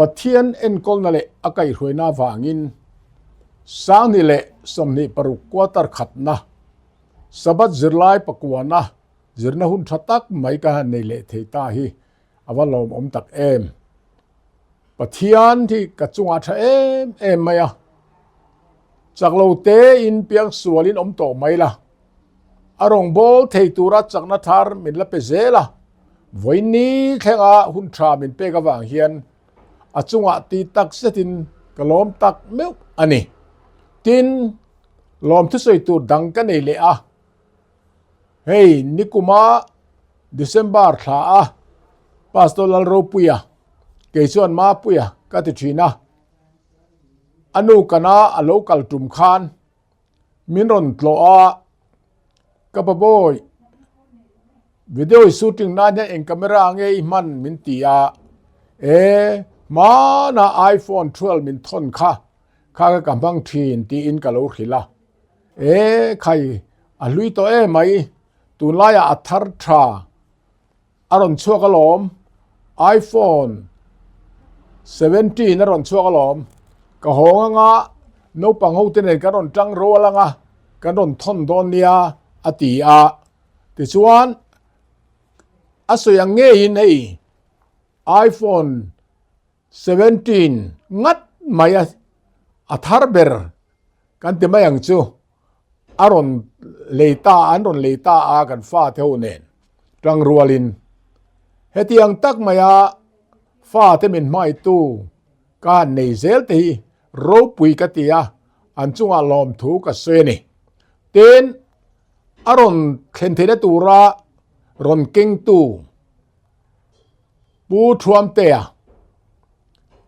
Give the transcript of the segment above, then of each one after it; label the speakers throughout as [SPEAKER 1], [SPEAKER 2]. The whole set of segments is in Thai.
[SPEAKER 1] ปะเทียนเอ็นกอลนั่นแหละอากัยรวยหน้าวางินสร้างนี่แหละสมนิปรุกวาตรขัดนะสบัดจิรไลปกวานะจิรนะหุนทัตักไม่กันในเละเทตาฮีอวลอมอมตักเอ็มปะเทียนที่กระจุงอาชเอ็มไม่อะจากเราเตอินเปียงสวลินอมโตไม่ละอารมณ์โบเทตูรัจากนัทาร์มินละเปเซละวันนี้แค่หุนทรามินเปกวางเฮียนอาจุงอาตีตักเสตินกลอมตักเมวอันนี้ตินลอมทุสอยตูดังกันในเละเฮ้ยนิคุมาเดซ ember ท่าพาสตอลโรปุยะเกยชวนมาปุยะกัติชีนะอนุกนาอโลกัลตุมคานมินรอนตโลอากับบ่อยวิดีโอชูตติ้งนั้นเองกล้องราไงมันมินตีอามานะ iPhone 12มินทนค่ะข้ากำลังทีนตีอินกับเราขิละใครลุยตัวไม่ตุนไล่อัฐร์ทราอารมณ์ชั่วกะลอม iPhone 17นารมณ์ชั่วกะลอมก็หงงะนปังหูเตนกันรอนจังรัวละงะกันรอนทนโดนเนียอติอาติชวนอาศัยยังเงี้ยให้ iPhone 17งัดไม่อัฐร์เบอร์กันที่ไม่ยังจูอารมณ์เลต้าอันรอนเลต้าอากันฟ้าเท่านั้นจังรัวลินเฮตียงตักมายาฟ้าเทมินไม่ตู้การในเซลตีรูปุยกติยาอันจุงอาลอมถูกเสนีเต็นอารมณ์เข็นเทนตูรารอนเก่งตูปูทวมเตีย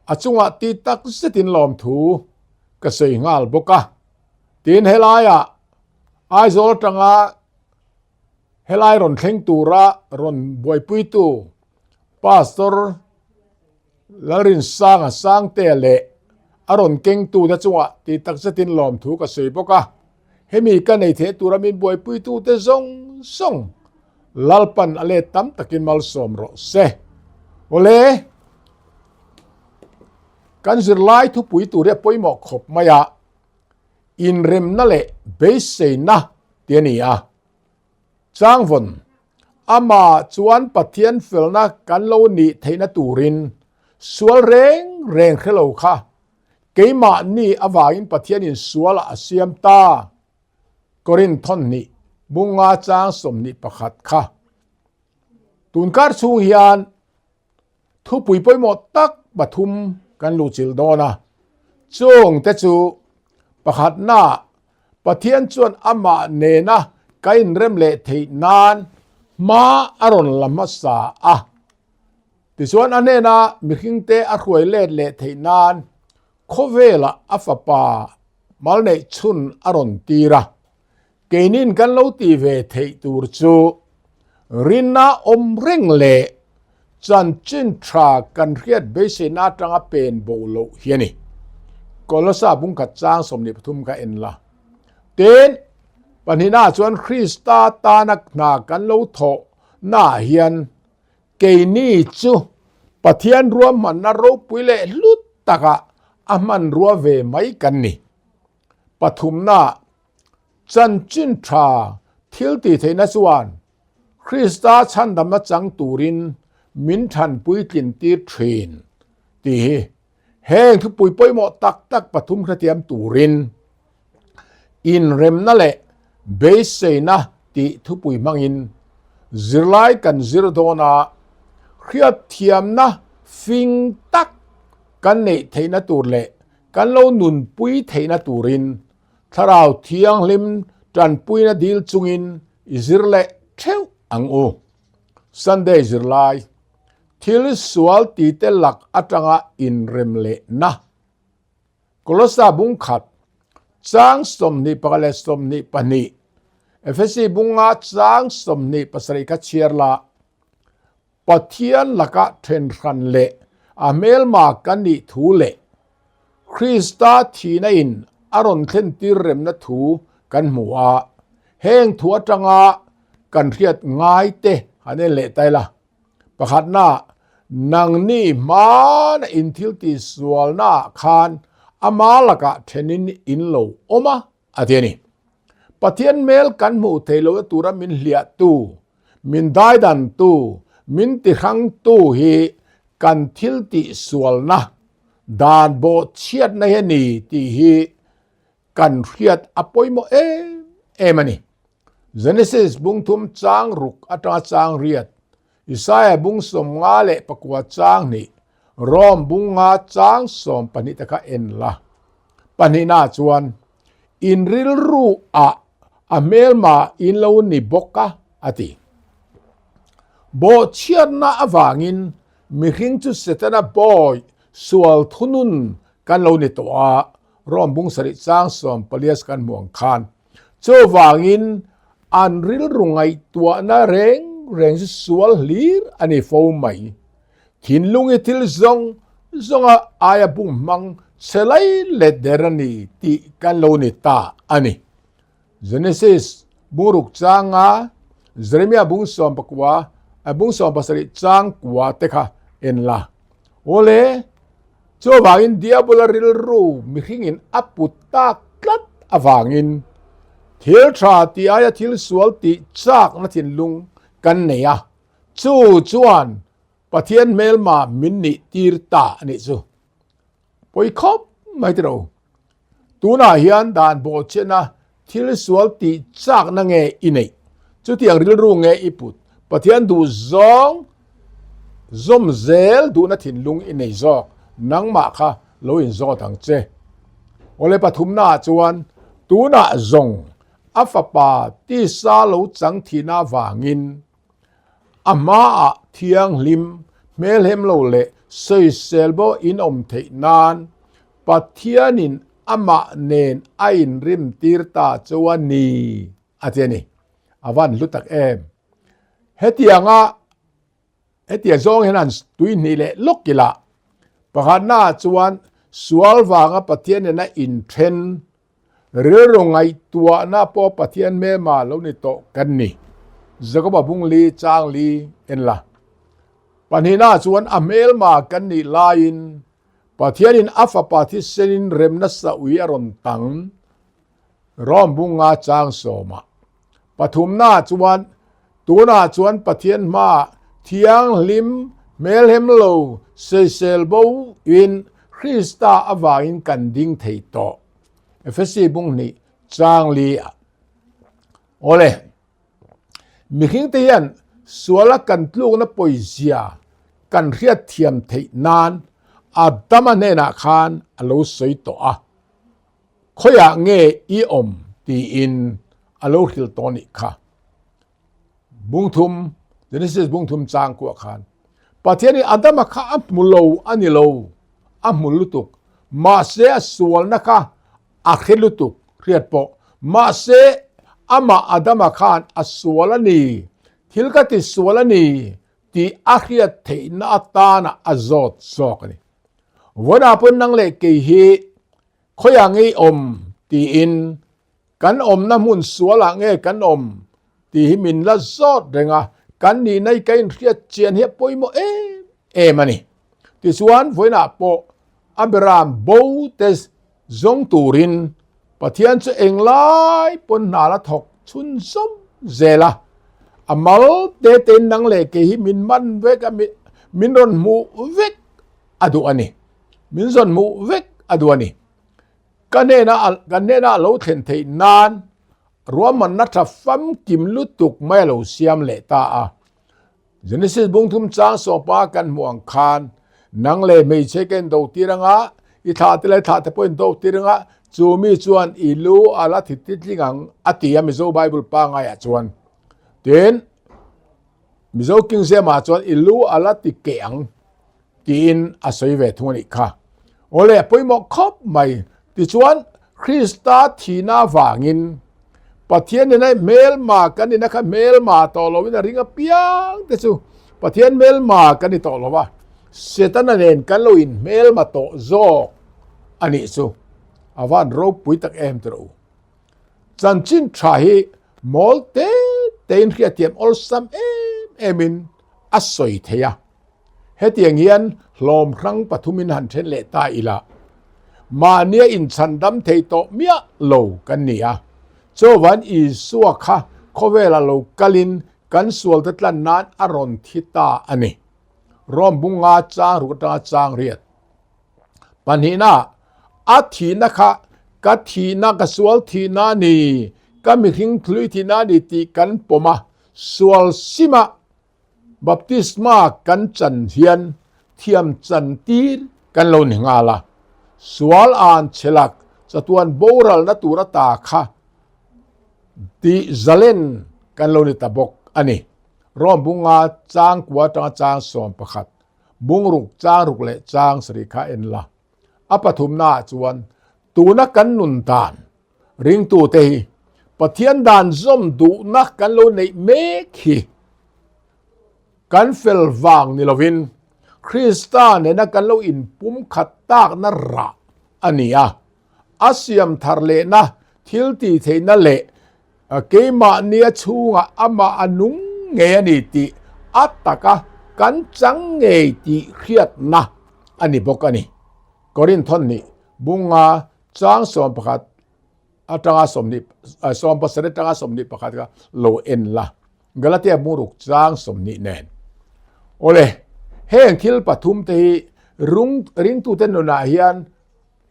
[SPEAKER 1] อันจุงอาตีตักเสตินลอมถูกเสยงาลบกะเต็นเฮลายะไอโซลตังอาเฮลายรอนเข่งตูรารอนบวยปุยตูพาสตอร์ลารินสร้างเตเลอารมณ์เก่งตูนะจังหวะที่ตักสตินลอมถูกกระสือปกะให้มีกันในเทตุรามินบวยปุยตูเตซงลัลปันอเลตัมตะกินมัลสมรเซโอเลกันสิไลทุปุยตูเรียปุยหมอกขบมายาอินเรมนั่นแหละเบสเซนะเตียนีอาจางฝนอามาจวนปะเทียนฟิลนะกันโลนีเทนตูรินสวลเร่งเข้าค่ะเกี่ยมานี่อวาอินปะเทียนินสวลอาเซียมตากรินทอนนี่บุงอาจางสมนิประคัดค่ะตุนการสูฮิอันทุปุยปอยหมดตักปทุมกันลูจิลโดนะจงเตจูประคัดหน้าปะเทียนจวนอามาเนนะกันเริ่มเละที่นานมาอารมณ์ละมัสสาที่ส่วนอันนี้นะมีขิงเตะอรวยเล่เละที่นานโคเวละอัฟปามาในชุนอารมณ์ตีระเกนินกันเลวตีเวทีตูรจูรินนาอมเร่งเละจันจินทรากันเรียดเบสนาจังเป็นโบโลเฮียนี่ก็ลสาบุงขัดจางสมนิปทุมกันเอ็นละเต็นปัญหาส่วนคริสตาตานักนากันเลวโถหน้าเฮียนเกนี่จูปะเทียนรวมมันนรกปุยเล่ลุตตะกะอามันรัวเวไม่กันนี่ปฐุมนาจันจินทราทิลตีเทนสวานคริสตาชันดำจังตูรินมินทันปุยกลินตีเทรนตีแห้งทุปุยปอยหมอตักปฐุมกระเทียมตูรินอินเรมนั่นแหละเบสเซนะตีทุปุยมังอินจิรไลกันจิรโดนาเขียดเทียมนะฟิงตักกันเนเทนตูเละกันเราหนุนปุยเทนตูรินถ้าเราเทียงลิมจันปุยนะดิลจุงินอิจิรเละเทวอังโอซันเดย์จิรไลทิลสวลตีเตลักอัตงะอินเรมเละนะกลสาบุงขัดจางสมนิปะเลสมนิปะนีเอฟซีบุงอาจางสมนิปะสริกะเชียร์ละปะเทียนละกะเทนรันเละอเมลมากันนิทูเละคริสตาทีนัยนอารอนเทนตีเรมนะทูกันหัวแห้งถัวจังอากันเรียดง่ายเตฮันเนเละไตละประคัดหน้า นังนี่มานะอินทิลติสวลนาคานอามาลกะเทนินอินโลอมาอาเทนี่ปะเทียนเมลกันหมู่เทโลตุระมินเลียตูมินได้ดันตูมินติขังตูฮีกันทิลติสวลนะดานโบเชียดในนี่ที่ฮีกันเรียดอปอยโมมันนี่เจเนซิสบุงทุมจางรุกอัตราจางเรียดอิสายบุงสมงาเลปกวาจางนี่รอมบุงงาจางสมปนิตกะเอ็นละปนินาจวนอินริลรูa mel ma in lo ni boka ati bo chian na awangin mi hing chu setana boy sual thunun kan lo ni to a rom bung sari chang som palias kan muang khan cho wangin an ril rungai tua na reng sual lir ani fo mai thin lungi til zonga aya bung mang selai le derani ti kan lo ni ta ani Genesis buruk changa Jeremiah bung som pakwa bung som pasari chang kwa tekha enla ole cho wangin diabola ril ru mihingin aputta klat awangin thil tha ti aya thil sual ti chak na thin lung kan neya chu chuan pathian melma minni tirta ani chu poi khop mai tro tuna hian dan bo chena thil sual ti chak na nge inei chu tiang ril ru nge iput pathian du zong zom zel du na thin lung inei zok nangma kha lo in zo thang che ole pathum na chuan tu na zong afapa ti sa lo chang thina wangin ama a thiang lim melhem lo le sei selbo in thei nan pathianin ama nen ain rim tirta chawani ateni awan lutak hetia zong henan tuin ni le lokila pakana chuan sual wanga pathian na in thren rilrongai tua na po pathian me ma lo ni to kan ni zakoba bung li chang li enla panhina chuan amel ma kan ni lain pathianin afa pathi senin remna sa ui aron tang rom bunga chang soma pathumna chuan tuna chuan pathian ma thiang lim melhem lo selbo in Krista awangin kan ding thei to efesi bung ni chang li ole miking te yan suala kan tlung na poisia kan riat thiam thei nan adama nena khan alo soi to a khoya nge I ti in alo hil toni kha bungthum Genesis bungthum chang ko khan pathiani adama kha amulo anilo amulutuk ma se sual na kha akhilutuk riat po ma se ama adama khan aswalani thilkati swalani ti akhiat theina atana azot sokani wana pun nang le ke hi khoyang ei ti in kan na mun suala nge kan ti min la zot renga kan ni nei kain riat chian he poimo mani ti suan voina po Abraham bo tes zong turin pathian chu englai pon nala thok chun som zela amal te ten nang le ke hi min man vek min ron mu vek adu ani min zon mu vek adu ani kanena lo then thei nan ruaman na tha fam kim lutuk mai lo siam le ta a Genesis bungthum chang so pa kan muang khan nang le mei cheken do tiranga I tha te le tha te point do tiranga chumi chuan ilu ala thititlingang atia mizo Bible pa nga ya chuan ten mizo king se ma chuan ilu ala ti keang tin asoi ve thuni kha ole poimo khop mai ti chuan Krista thina wangin pathian ne mel ma kan ni na kha mel ma to lo win ringa piang te chu pathian mel ma kan ni to lo wa setana nen kan lo in mel ma to zo ani chu awan ro pui tak tro chan chin tha hi molte tein khia tiam ol sam emin asoi theya เตียงเฮียนลมครั้งปฐุมินหันเทนเลตาอีละมาเนียอินชันดัมเทโตเมียโลกันเนียโจวันอีสัวค่ะโคเวลาโลกลินกันสวลตัดลันนานอรอนทิตาอันนี้รอมบุงอาจางรุกตาจางเรียดปัญหาหน้าอาทีนะคะกัทีนักสวลทีนานีก็มีหิงคลุยทีนานีตีกันปมาสวลซิมาบัพติสมากันจันเฮียนเทียมจันตีรกันโลนิงาลาสวลอันเชลักสตวนโบรัลนตุรตาค่ะติจัเลนกันโลนิตาบกอันนี้รอมบุงอาจางกว่าจางสอมประคัดบุงรุกจางรุกเลจางสริคาเอ็นละอปฐุมนาจวนตูนักกันนุนตานริงตูเตยปะเทียนดานซอมดูนักกันโลในเมคีกันเฟลวางนิลวินคริสตาเนนักกันโลอินปุ่มขัดตากนระอันนี้อาเซียมทาร์เลนะทิลตีเทนเลเกมาเนียชูงอามาอนุงเงนิติอัตตะกะกันจังเงติเครียดนะอันนี้บอกกันนี่กอรินทอนนี่บุงอาจางสอมประคัดจางสมนิสอมประเสริฐจางสมนิประคัดก็โลเอ็นละกลาเตียมุรุกจางสมนิแนนโอเลเฮงทิลปฐุมเตรุงริงตูเตนนาเฮียน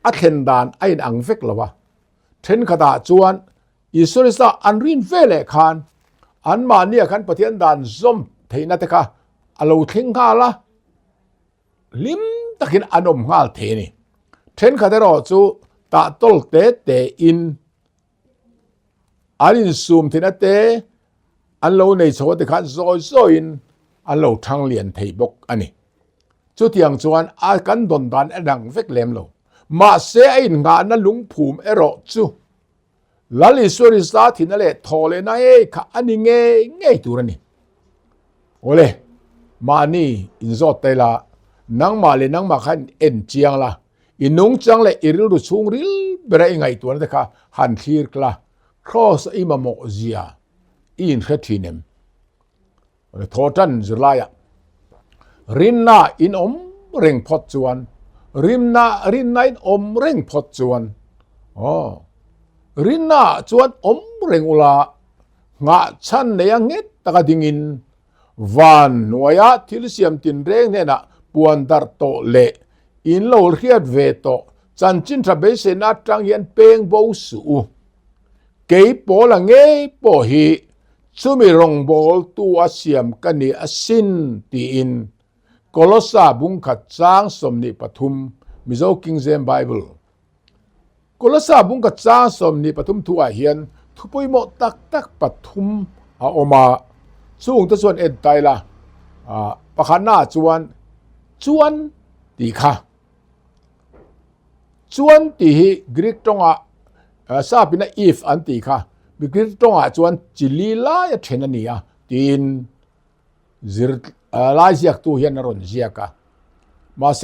[SPEAKER 1] อัเทนดานไออังเฟกละวะเทนขดาจวนอิสริสาอันรินเฟเลคานอันมาเนี่ยคันปะเทียนดานซอมเทนัตคะอโลทิงกาละลิมตะกินอนมงาลเทนี่เทนขดารอจูตาตอลเตเตอินอันอินซูมเทนเตอันโลในโซตคันซอยซอยนอันโลทางเลียนเทบกอันนี้จุดอย่างจวนอากันดนดานอดังเฟกเลมโลมาเซอินงานนั้นลุงภูมิรอจูลลิสวริสาทินเลทอเลนะค่ะอันนี้เงตัวนี้โอเลมานี่อินโซเตลานังมาเลนังมาขันเอ็นเจียงละอินุงจังเลอิริลุซุงริลเบรไงตัวนั้นค่ะหันทีร์กละครอสอิมาโมเซียอินเขทินมทอตันจุลายรินนาอินอมเร่งพอดจวนรินนาอินอมเร่งพอดจวนรินนาจวนอมเร่งอุลางะชันเนียงเงตตะกดิ่งินวันนวยะทิลเซียมตินเร่งเนี่ยนะปวนดาร์โตเลอินโลเรียดเวโตจันจินทราเบเซนัดจังเย็นเปงโบสูเกยโปละเงยโปฮีซูมิรงโบลตัวเสียมกันนี่อสินตีอินโคลอสาบุงขัดจางสมนิปฐุมมิโซคิงเซมไบเบิลโคลอสาบุงขัดจางสมนิปฐุมทัวเฮียนทุปุยโมตักปฐุมอมาสูงตะส่วนเอ็นไตละปะขันหน้าจวนตีค่ะจวนตีกรีกตงซาบินะอีฟอันตีค่ะบิกรีกตงจวนจิลีลายเทนนีตีนซิรลายเสียกตัวเฮียนรอนเสียกะมาเซ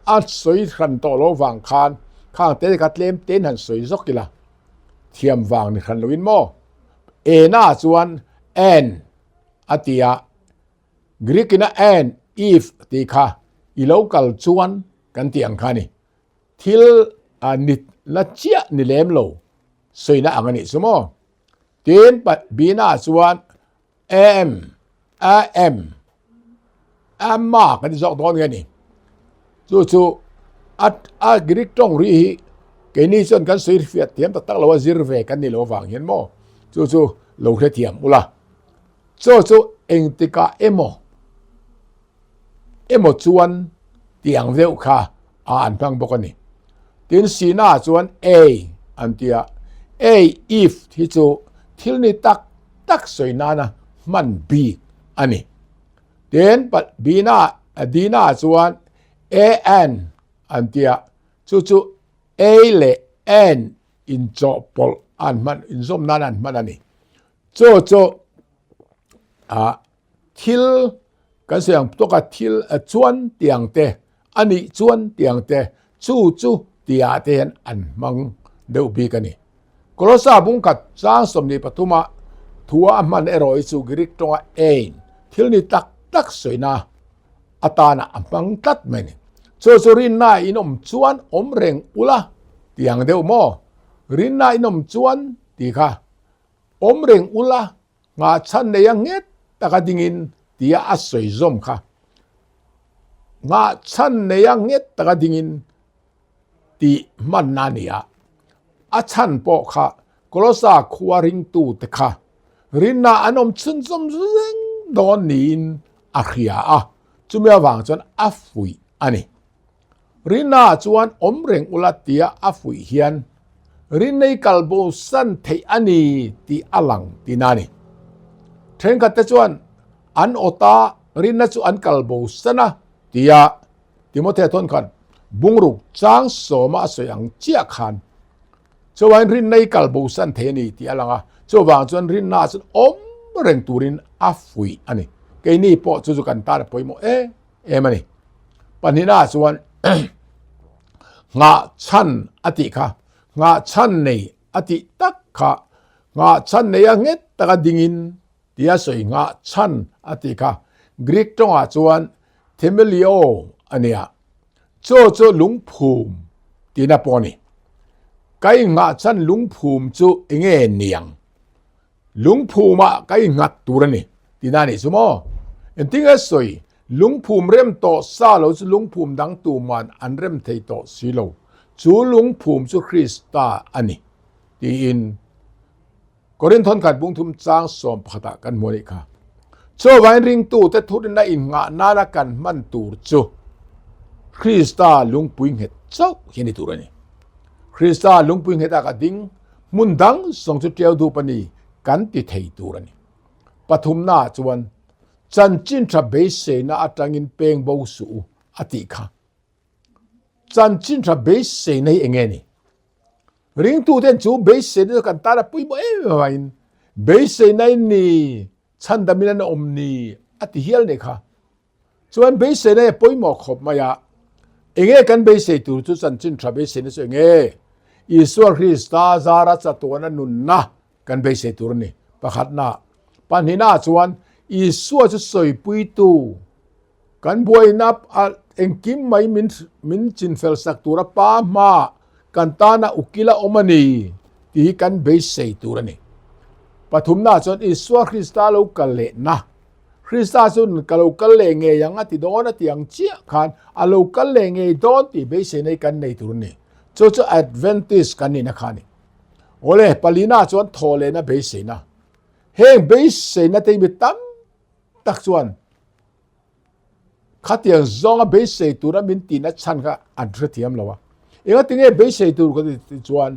[SPEAKER 1] อัดสวยขันโตโลวังคานข้างเตะกัดเล่มเต้นหันสวยซอกกิละเทียมวางในขันลวินโมเอน่าจวนแอนอติยากรีกนะแอนอีฟตีค่ะอีโลกัลจวนกันเตียงค่ะนี่ทิลนิละเจียนิเลมโลสวยนะอันนี้สมอเตียนปัดบีน่าจวนเอ็มมากันที่สองตอนกันนี่จู่กรีกต้องรีเกนี่ส่วนกันสวยเฟียเทียมตักเราว่าซิรเวกันนี่เราฟังเห็นมั้ยจู่เราเทียมอุล่ะจู่เอ็งติกาเอโมจวนเตียงเวลค่ะอ่านฟังบอกกันนี่ทีนสีหน้าจวนเออันเตียอีฟที่จู่ทิลนี่ตักสวยนานะมันบีอันนี้เดนปัดบีน่าดีน่าจวนเอ็นอันเตียจู่เอเลเอ็นอินจอปอลอันมันอินซอมนานันมันอันนี้จู่ทิลกันเสียงตัวกับทิลจวนเตียงเตอันนี้จวนเตียงเตจู่เตียเตนอันมังเดือบีกันนี่กรสาบุงกัดจางสมนิปฐุมะทัวมันเอรอยสุกริกตรงเอ็นทิลนี่ตักสวยนะ อาตานะมังตัดไหมนี่โซโซรินนาอินอมจวนอมเร่งอุละเตียงเดียวมอรินนาอินอมจวนตีค่ะอมเร่งอุละงาชันในยังเงตตะกะดิงินตียอาศัยซอมค่ะงาชันในยังเงตตะกะดิงินตีมันนานียอาชันปอค่ะกลสาควาริงตูตะค่ะรินนาอนอมชุนซอมซุงดอนนีนอาเขียอะจุเมียวางจนอัฟฟุยอันนี้รินนาจวนอมเร่งอุลาตียอัฟฟุยเฮียนรินในกัลโบสันเทอันนี้ตีอลังตีนานี่เทรนกัตจวนอันโอตารินนาจวนกัลโบสันนะตียติโมเททอนกันบุงรุกจางโสมาสยังเจียขันจวนรินในกัลโบสันเทนี่ตีอลังอ่ะจวนจวนรินนาจวนอมเร่งตูรินอัฟฟุยอันนี้เกนี่ปอจุกันตาปอยโมมันนี่ปัญหาส่วนงาชันอติค่ะงาชันในอติตักค่ะงาชันในยังเงตตะกะดิงินที่อาศัยงาชันอติค่ะกรีกตรงส่วนเทเมลิโออันนี้โจลุงภูมิที่นับปอนี่ไกงาชันลุงภูมิจูเองเนียงลุงภูมิไกงัดตัวนี่ที่นั่นนี่สมอเอ็นติงสวยลุงภูมิเริ่มโตซาโลลุงภูมิดังตูมันอันเริ่มเทโตสิโลจูลุงภูมิจูคริสตาอันนี้ที่อินกอรินทอนขัดบุงทุมจางสมพัตกันมวนิค่ะโชวันริงตูแต่ทุนได้อินงานารักันมันตูจูคริสตาลุงปุยเห็ดเจ้าเห็นตัวนี้คริสตาลุงปุยเห็ดอากาดิงมุนดังส่งจุดเดียวดูปนีกันติเทตัวนี้ปฐุมนาจวนจันจินทราเบสเซนาอัตังอินเปงบูสูอติค่ะจันจินทราเบสเซในเองนี่ริงตูเดนจูเบสเซนกันตาละปุยบ่ว่าอินเบสเซในนี่ฉันดามินันอมนี่อติเฮียลนี่ค่ะส่วนเบสเซในปุยหมอกขบมายาเองกันเบสเซตูจุจันจินทราเบสเซนเองอิสวาคริสตาซารัสตัวนั้นนุนนะกันเบสเซตูนี่ประคัดนาปัญหาส่วนอีสัวจะสวยปุยตูกันบวยนับเอ็งกิมไม่มินจินเฟลสักตัวป้ามากันตานาอุกิลาอมานีที่กันเบสเซตูรนี่ปฐุมนาจนอีสัวคริสตาลูกเลนะคริสตาจนกลูกเลงเงยังติโดนติยังเจียขันอาลูกเลงเงโดนที่เบสเซในกันในตูรนี่จะแอดเวนติสกันนี่นะขันนี่โอเลปาลีนาจนโทเลนะเบสเซนะเฮงเบสเซนะเตมิตัมตักส่วนขัดยังจงเบสเซตูระมินตีนัดชันก็อันตรธิมแล้ววะเองติงเบสเซตูก็ติส่วน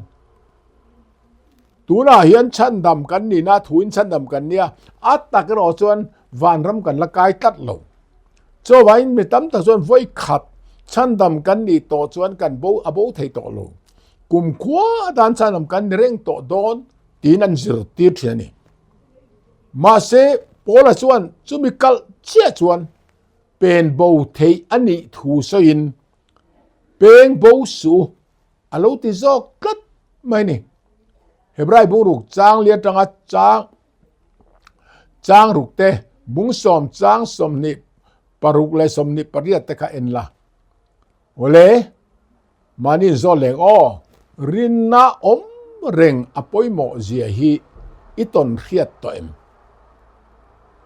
[SPEAKER 1] ตัวน่าเห็นชันดำกันนี่นะถุนชันดำกันเนี่ยอัตตะกันอส่วนวันรำกันละกายตัดลงโจไว้ไม่ตั้มตักส่วนไว้ขัดชันดำกันนี่ต่อส่วนกันโบอโบไทยต่อลงกุมขวาด้านชันดำกันเร่งต่อโดนตีนันจิรตีเทียนี่มาเซพอละส่วนจุมิกัลเชี่ยส่วนเป็นโบเทอันนี้ถูสยินเป็นโบสูอาลูติโซกัดไม่นี่เฮบรายบุรุษจางเลียจังจางรุกเตบุงสมจางสมนิปรุกเลสมนิปริยตะเอ็นละโอเลมานี่โซเลงอรินนาอมเร่งอปอยโมเจียฮีอิตอนเรียดตัว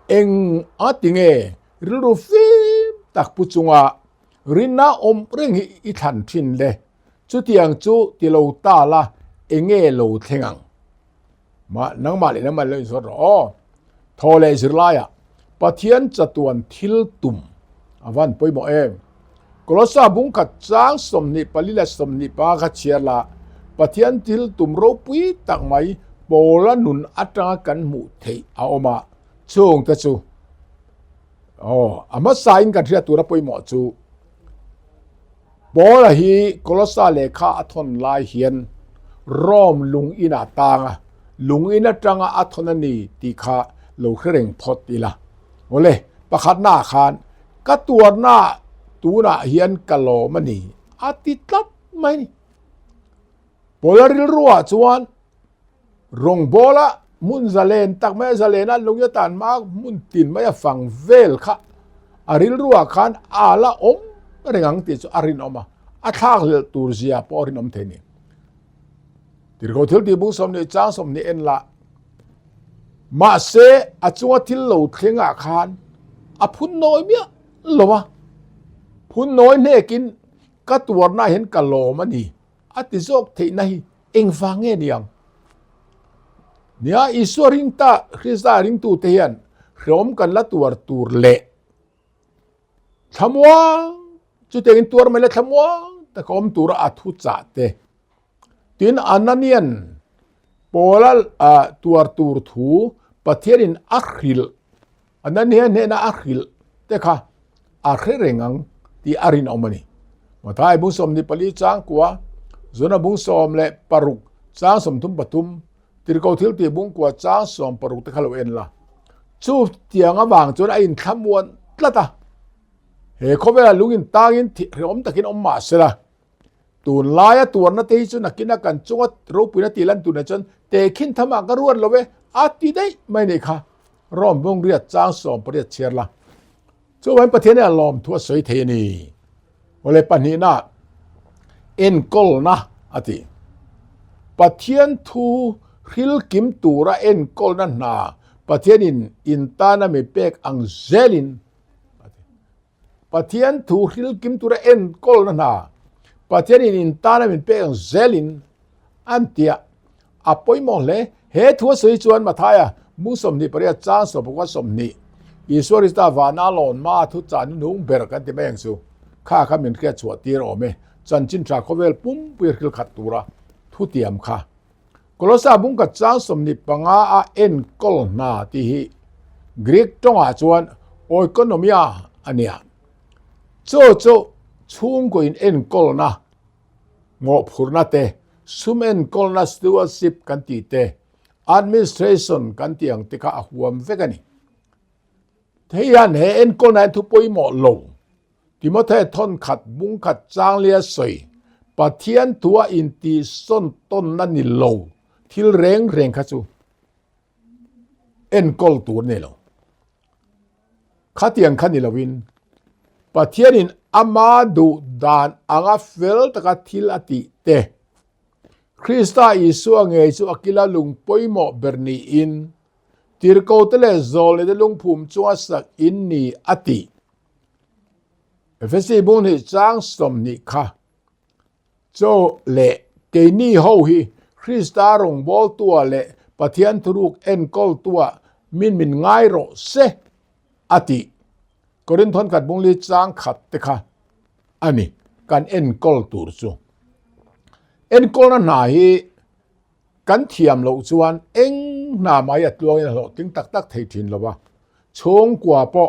[SPEAKER 1] เองอาติงรูฟิตักปุจงะรินนาอมเร่งอิทันทินเลจุดยังจุติโลตาละเองโลเทงังมานังมาเลยนังมาเลยสุดอ๋อทอเลสิลายะปะเทียนจัตวันทิลตุมอวันปอยโมกลอสาบุงกัดจางสมนิปลิเลสมนิปากัดเชียละปะเทียนทิลตุมโรปุยตักไมโปละนุนอัตรากันมุเทเอามาช่วงตะจูอามาสายกันเรียตัวรับไปหมอจูบอละฮีกลสาเลขาอัทนลายเฮียนร่อมลุงอินาตางลุงอินาจังอัทนนีตีขาโลเคร่งพอดีละโอเลประคัดหน้าคานกัตัวหน้าตูน่าเฮียนกะโลมันนี่อาติตัดไหมบอลริลรัวจวนรงบอละมุนซาเลนตักแม่ซาเลนันลงยตันมากมุนตินไม่ฟังเวลค่ะ aril ruwa khan ala om rengang ti chu arin oma athak le turzia porin om theni tirgo thil ti bung som ni chang som ni en la ma se achunga thil lo thlenga khan aphun noi mia lowa phun noi ne kin ka tuar na hen ka lo mani ati jok thei nahi eng fange niang nia isuring ta Krista ring tu te hian rom kan la tuar tur le thamwa chu te in tuar mai la thamwa ta kom tur a thu cha te tin ananian polal a tuar tur thu pathianin akhil anania ne na akhil te kha akhirengang ti arin omani mathai bung som ni pali chang kwa zona bung som le paruk chang som thum patum tirko thil ti bung kwa chang som paruk te khalo en la chu tiang awang chon a in thamwan tlata he khobela lungin tangin thi rom takin omma sela tun laya tuarna te chu nakina kan chunga ropina tilan tuna chon te khin thama ka ruan lowe ati dei mai nei kha rom bung ria chang som pria cherla chu wan pathian a lom thua soi the ni ole pani na en kol na ati pathian thu khil kim tura en kol na na pathianin intana me pek ang zelin pathian thu khil kim tura en kol na na pathianin intana me pek ang zelin antia apoi mo le he thua soi chuan mathaya mu som ni paria cha so bokwa som ni iswarista vana lon ma thu chan nung ber kan ti beng su kha kha min khia chwa tir ome chan chin tra khovel pum pir khil khat tura thu tiam kha kolosa bung ka chang som ni panga a en kol na ti hi greek tonga chuan oikonomia ania cho chung ko in en kol na ngo phurna te sum en kol na stewardship kan ti te administration kan tiang te kha huam vekani theian he en kol na thu poi mo lo timothe thon khat bung khat chang lia soi pathian tua in ti son ton na ni lo thil reng kha chu en kol tur ne lo khatiang khani lawin pathianin amadu dan anga fel taka thil ati te Krista Isu ange chu akila lung poimo berni in tirko tele zol le lung phum chua sak in ni ati efesi bun hi chang som ni kha cho le ke ni ho hi Krista rong bol tua le pathian thuruk en kol tua min ngai ro se ati korin thon khat bung li chang khat te kha ani kan en kol tur chu en kol na hi kan thiam lo chuan eng na mai atluang lo ting tak tak thei thin lowa chung kwa po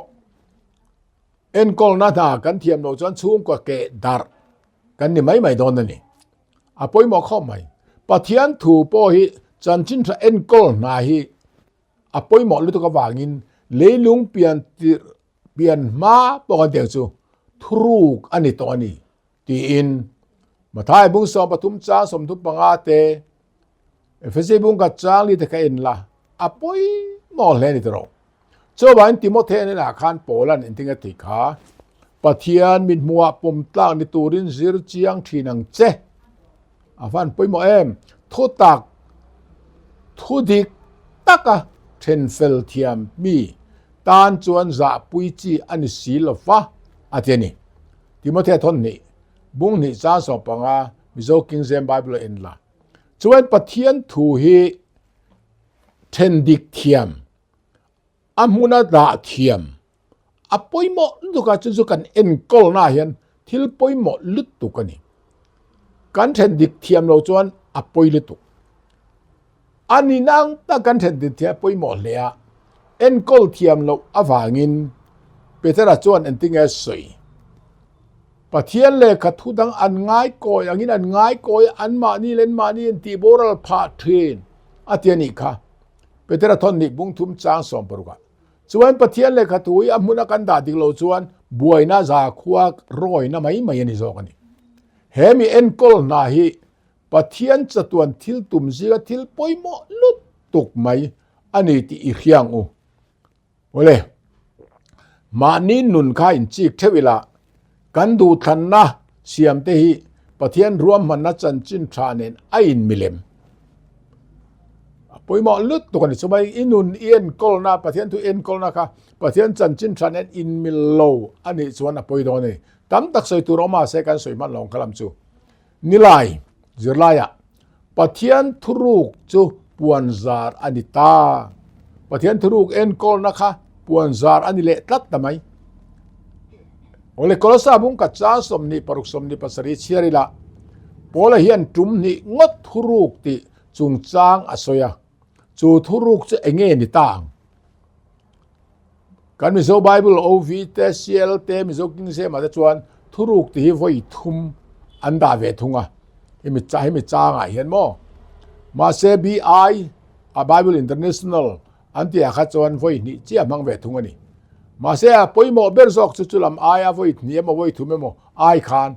[SPEAKER 1] en kol na da kan thiam lo chuan chung kwa ke dar kan ni mai don ani apoi mo kho mai pathian thu po hi chan chin tha en kol na hi apoi mo lu to ka wangin leilung pian ma po kan te chu thruk ani to ani ti in mathai bung som patum cha som thu panga te efesi bung ka chang li te ka in la apoi mo le ni tro cho ban timothe ne la khan polan in tinga ti kha pathian min muwa pom tlang ni turin zir chiang thinang che afan poi mo em thu tak thu dik taka then fel thiam mi tan chuan za pui chi ani silofa ateni timothe thon ni bung ni cha so panga mizo king james bible in la chuan pathian thu hi then dik thiam amuna da thiam apoimo luka chu kan en kol na hian thil poimo lut tu kani kan then dik thiam lo chuan apoi lut tu ani nang ta kan then dik thia poimo lea en kol thiam lo awangin petera chuan en tinga soi pathian le khathu dang an ngai koi angin an ngai koi an ma ni len ma ni ti boral pha thin atiani kha petera thon ni bung thum chang som paruka chuan pathian le khatui amuna kan da dik lo chuan buaina za khuak roi na mai ani zokani hemi en kol na hi pathian chatuan thil tum ziga thil poimo lut tuk mai ani ti i khiang u ole มานี้นุนค่าอินจิกเทวิละกันดูทันนะเสียมเตหิปะเทียนรวมมันนัจันจินทราเนนไออินมิเลมปุยหมอลุดตัวนี้สมัยอินุนเอียนกอลนาปะเทียนทุเอ็นกอลนาค่ะปะเทียนจันจินทราเนนอินมิโลอันนี้ส่วนปุยโดนี่ตั้มตักใส่ตุรมาเสกันสวยมันลองคลำจูนิลายจิรลายะปะเทียนทุรุกจูปวนซาร์อันนี้ตาปะเทียนทุรุกเอ็นกอลนะคะปวนซาร์อันนี้เละตัดทำไมโอเลกอลซาบุงกัจจาสมนิปรุกสมนิปัสริเชียริละโพลเฮียนจุมนิงดทุรุกติจุงจางอสอยาจูทุรุกจะเองเงนิตางกันมิโซไบเบิลโอวีเตเซียลเตมิโซกิงเซมาแต่จวนทุรุกที่ไว้ทุมอันดาเวทุงอ่ะให้มิจางอ่ะเห็นมั้ยมาเซบีไออะไบเบิลอินเตอร์เนชั่นแนลอันที่อาคัดจวนไว้นี่เจียมังเวทุงอันนี้มาเสียปอยโมเบอร์ซอกจุลำไอ้อาวุธนี่มาไว้ทุ่มโมไอ้ขาน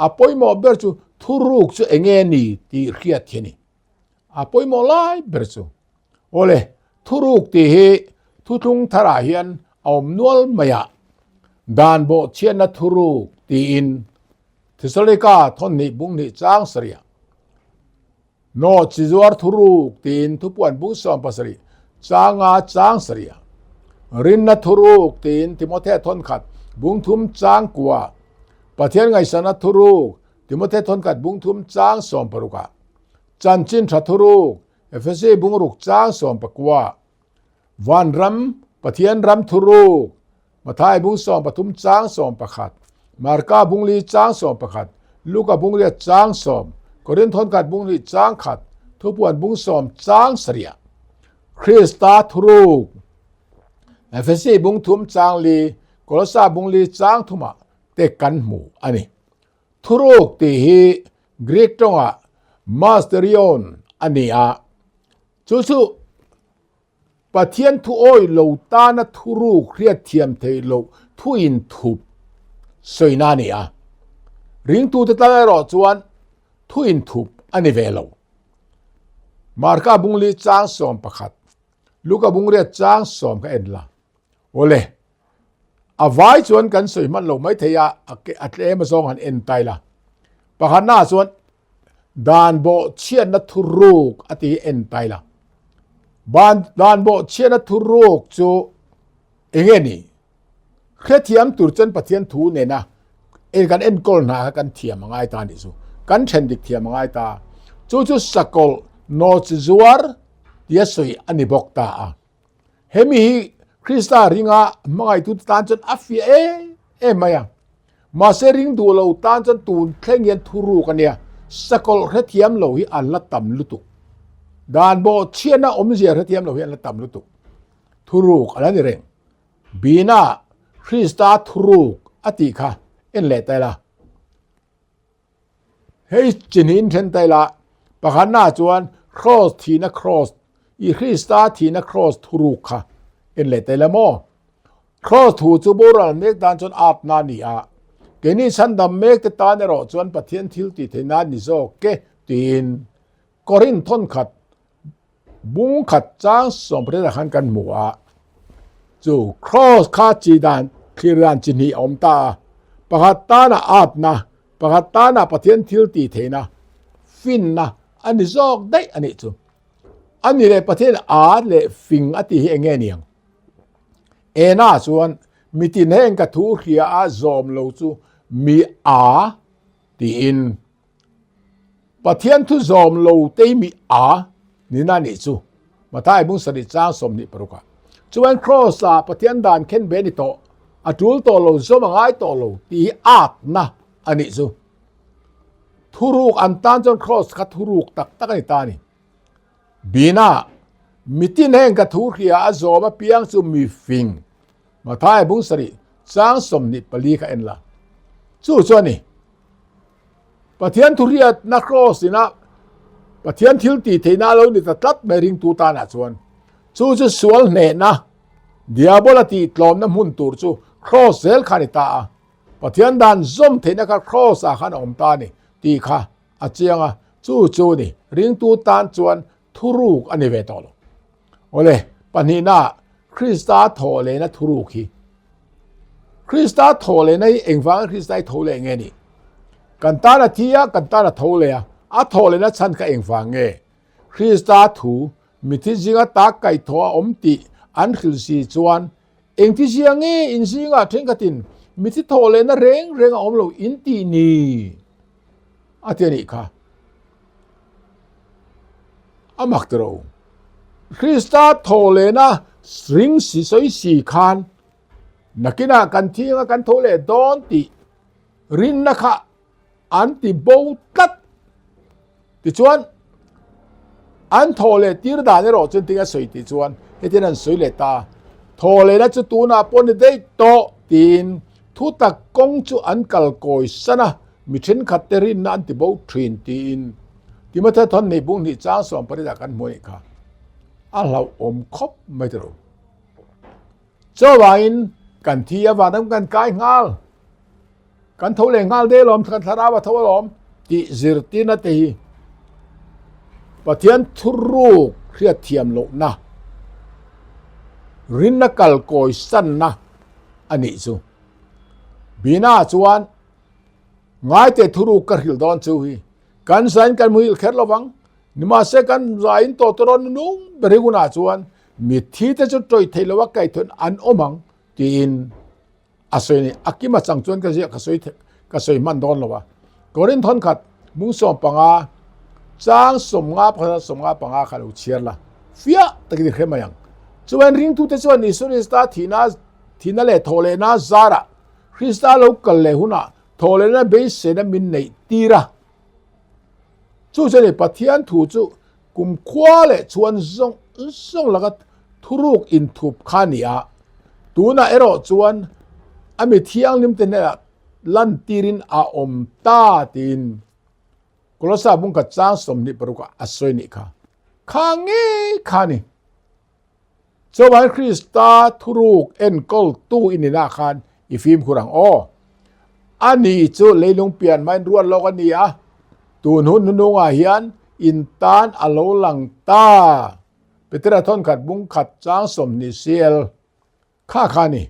[SPEAKER 1] อาปอยโมเบอร์จูทุรุกจูเองเงนี่ที่เขียดเทนี่อาปอยโมไล่เบอร์จูโอเลทุรุกที่ทุทุงทาราเฮียนเอานวลมายาดานโบเชียนทุรุกที่อินที่สเลกาทนนี่บุงนี่จางสรีโนจิจวาร์ทุรุกที่อินทุปวันบุษสอมปัสรีจางสรีรินนทุรุกตีนติโมเททนขัดบุงทุมจางกัวปะเทียนไงสนทุรุกติโมเททนขัดบุงทุมจางสอมปรุกะจันจินทัทุรุกเอฟซีบุงรุกจางสอมปกัววันรัมปะเทียนรัมทุรุกมาทายบุงสอมปทุมจางสอมปะขัดมาร์กาบุงลีจางสอมปะขัดลูกาบุงลีจางสอมกอรินทนขัดบุงลีจางขัดทุปวนบุงสอมจางเสียคริสตาทุรุกเอฟซีบุงทุมจางลีกอลซาบุงลีจางทุมาเตกันหมู่อันนี้ทุรุกที่ฮีกรีกตรงอ่ะมาสเตอริออนอันนี้อ่ะจู่ๆปะเทียนทุโอยโลตานะทุรุกเรียดเทียมเทโลทุอินทุบสวยนานี่อ่ะริงตูตะตะรอจวนทุอินทุบอันนี้เวโลมาร์กาบุงลีจางสอมปะขัดลูกาบุงเรียจางสอมก็เอ็นละโอเลอาไว้ส่วนกันสวยมันลงไม่เทียอัตเลมาซองหันเอ็นไตละปะขันหน้าส่วนดานโบเชียนนัทุรุกอติเอ็นไตละดานโบเชียนนัทุรุกจูเองนี่เครียดเทียมตุรจันปะเทียนทูเนี่ยนะเอ็นกันเอ็นกอลนากันเทียมมังไอตานี่สูกันเชนดิกเทียมมังไอตาจู่สกอลโนจิจวาร์เดียสวยอันนี้บอกตาเฮมีคริสตาริงามังไอตุตานจนอัฟเอมายังมาเสริงดูเราตานจนตูนเคร่งเย็นทุรุกันเนี่ยสกอลเครียดเทียมเราhiอันละต่ำลุตุดานโบเชียนะอมเสียเครียดเทียมเราhiอันละต่ำลุตุทุรุกอะไรนี่เร่งบีน่าคริสตาทุรุกอติค่ะเอ็นเล่แต่ละเฮ้ยจินินเทนแต่ละปะขันหน้าจวนครอสทีนะครอสอีคริสตาทีนะครอสทุรุกค่ะเอ็นเล่แต่ละโมครอสถูจูโบราณเมกดานจนอาบนานี่อะเกนี่ฉันดำเมกตาเนรอจวนปะเทียนทิลติเทนานิโซเกตีนกอรินทนขัดบุงขัดจ้างสมพระหันกันหมัวจูครอสคาจีดานคิรันจินีอมตาปะขัดตานะอาบนะปะขัดตานะปะเทียนทิลติเทนะฟินนะอันนี้ซอกได้อันนี้จูอันนี้เลยปะเทียนอาเลยฟิงอติเฮงเงเนียงเอน่าส่วนมิตินเฮงกะทูเขียอาซอมโลจูมีอาตีอินปะเทียนทุซอมโลเตมีอานี่นั่นนี่จูมาท้ายบุงสริจางสมนิปรุกะจวนครอสาปะเทียนดานเข็นเบนิโตอะจูลโตโลซอมงายโตโลตีอาบนะอันนี้จูทุรุกอันตันจนครอสกัทุรุกตักตักนี่ตานี่บีน่ามิตินเฮงกะทูเขียอาซอมเปียงจูมีฟิงมาท้ายบุงสริจางสมนิปลีกะเอ็นละจู่ๆนี่ปะเทียนทุเรียนักโรสินะปะเทียนทิลตีเทนาเรานี่ตัดเมริงตูตานะส่วนจู่ๆสวลเนนะเดียบลตีตลอมน้ำหุ่นตูจู่ครอสเซลคานิตาปะเทียนดานซอมเทนะกะครอสอาขันอมตานี่ตีค่ะอาเจียงจู่ๆนี่ริงตูตานส่วนทุรุกอันนี้เวตอลโอเลปะนี่นะคริสตาโทเลนะทุรุกฮี คริสตาโทเลในเองฟังคริสตาโทเลไงนี่กันตาละทียกันตาละโทเลอะโทเลนะฉันก็เองฟังไงคริสตาถูมิที่จิงตาไก่โทอมติอันคิลซีจวนเองที่เสียงอินซิงถึงกตินมิที่โทเลนะเร่งอมโลอินตีนีอะเทนี่ค่ะอามักตรอคริสตาโทเลนะสิงสิสอยสีคานนักนากันที่กันโทเลดอนติรินนะคะอันติโบตัดติจวนอันโทเลตีรดานรอจนติงสวยติจวนเฮตินันสวยเลตาโทเลนะจุตูนาปนได้โตตินทุตะกงจุอันกัลโกยสนะมิเชนคัตเตรินนันติโบทรินตินที่มาเธอทนในบุญที่จ้างสอนปริดากันมวยค่ะอาเราอมคบไม่ตรงเจ้าวินกันที่ยาวานักันกายงาลกันเท่าเลงาลเดลอมกันทาราวะเท่าลอมที่จิรตินาทีปะเทียนทุรุกเครียดเทียมโลนะรินนักกัลโกยสันนะอันนี้ซูบีน่าจวนง่ายแต่ทุรุกกระหิลดอนซูฮีกันสันกันมุฮิลเคิร์ลวังนิมาเสกันใจน์โตตรอนนุ่งบริกุณาจวนมิที่จะจุดโจยเทลวะไก่ทนอันอมังตีนอาศัยนี่อากิมาจังจวนก็เสียก็สวยมันดอนละวะกอรินทอนขัดมุงสอมปังอาจางสมงาพระสมงาปังอาขัดอุเชียร์ละเฟียตะกี้เข้ามายังจวนริงทุเตจวนอิสุริสตาทีน่าเลโทเลน่าซาระคริสตาลูกกัลเลหุน่ะโทเลน่าเบสเซน่ามินเนตีระจู่จะเนี่ยปะเทียนถูจู่กุมขวาเลชวนส่งแล้วก็ทุรุกอินทุบขานีอาตัวน่ะรอชวนอเมเทียงนิมเตเนละลันตีรินอาอมตาตินกลสาบุงกัจจางสมนิปรุกอาศัยนี่ค่ะข้างงี้ขานี่เจ้าวันคริสตาทุรุกเอ็นกอลตู้อินินาคานอีฟิมคุรังอันนี้จู่เลยลงเปลี่ยนไม่รวนโลกันนี่อ่ะตูนหุ่นนุ่งอาเฮียนอินตานอโลลังตาเปตระทอนขัดบุงขัดจางสมนิเซียลข้าขานี่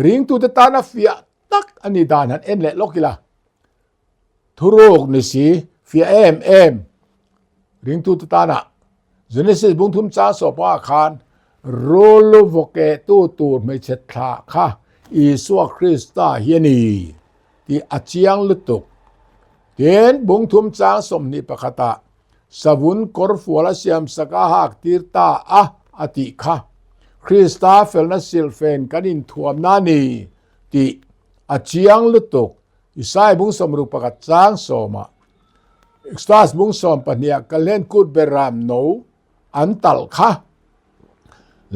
[SPEAKER 1] ริงตูตตานาฟิยตักอันนี้ดานันเอ็นเละลกิละทุรุกนิสีฟิยเอ็มริงตูตตานะจนิสิบุงทุมจางสปาคานโรลโวเกตูไม่เช็ดขาค่ะอีสัวคริสตาเฮียนีที่อาเจียงลุตุกเห็นบุงทุมจางสมนิปคตาสวุนกอร์ฟัวลาเซียมสกาหักตีร์ตาอติค่ะคริสตาเฟลนัสซิลเฟนกันอินทวมนานีที่อาเจียงลุตุกอิสายบุงสมรูปกัจจางสมาเอ็กซ์ตาสบุงสมปนียกันเล่นกูดเบรามโนอันตัลค่ะ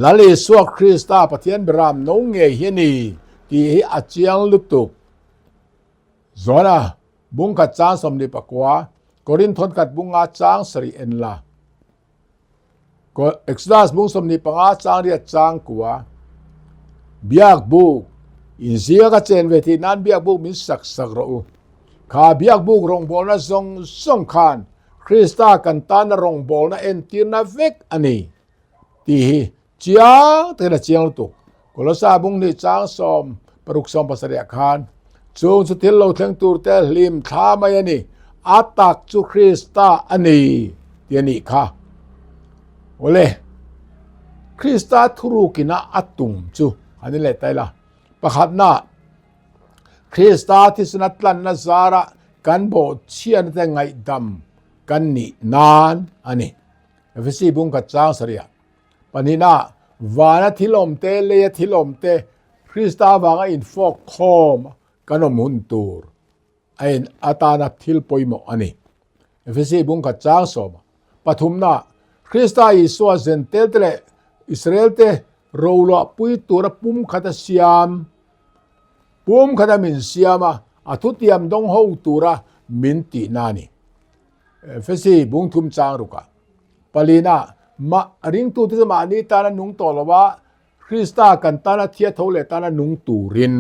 [SPEAKER 1] ลาลีสัวคริสตาปะเทียนเบรามโนเงยเฮนีที่อาเจียงลุตุกจอนะบุงกัจจางสมนิปกวากอรินทอนกัดบุงอาจางสรีเอ็นลาก็เอ็กซ์ตาสบุงสมนิปงอาจางเรียจางกัวเบียกบุกอินเสียกเจนเวทีนั้นเบียกบุกมิสักรูข้าเบียกบุกรงบอลนะทรงคานคริสตากันตานรงบอลนะเอ็นตีนาเวกอันนี้ที่เจียงเตนะเจียงตุกก็ลสาบุงนี่จางสมปรุกสมภาษาเรียคานจูนสุดที่เราทั้งตัวเตลิมท่ามายันนี่อาตักจูคริสตาอันนี้เดี๋ยวนี้ค่ะโอเลคริสตาทุรุกินะอัตุมจูอันนี้แหละแต่ละประคับหน้าคริสตาที่สนัดลันนาซาระกันโบเชียนแต่ไงดำกันนี่นานอันนี้เอฟซีบุงกัจจางสเรียปนิน่าวานะทิลมเตเลียทิลมเตคริสตาวางอินฟอกคอมกันอมุนตูร์ไอ้อาตานับทิลปอยโมอันนี้เอฟซีบุงกัจจางสมปฐุมนาคริสตาอิสวาเซนเตเลอิสราเอลเตโรลาปุยตัวระปุ่มขัดเสียมปุ่มขัดมินเสียมาอาทุติยมดงหูตัวระมินตินานีเอฟซีบุงทุมจางรุกะปลีนามาริงตูที่จะมานี้ตานะนุงตัวละว่าคริสตากันตานะเทียทเลตานะนุงตูริน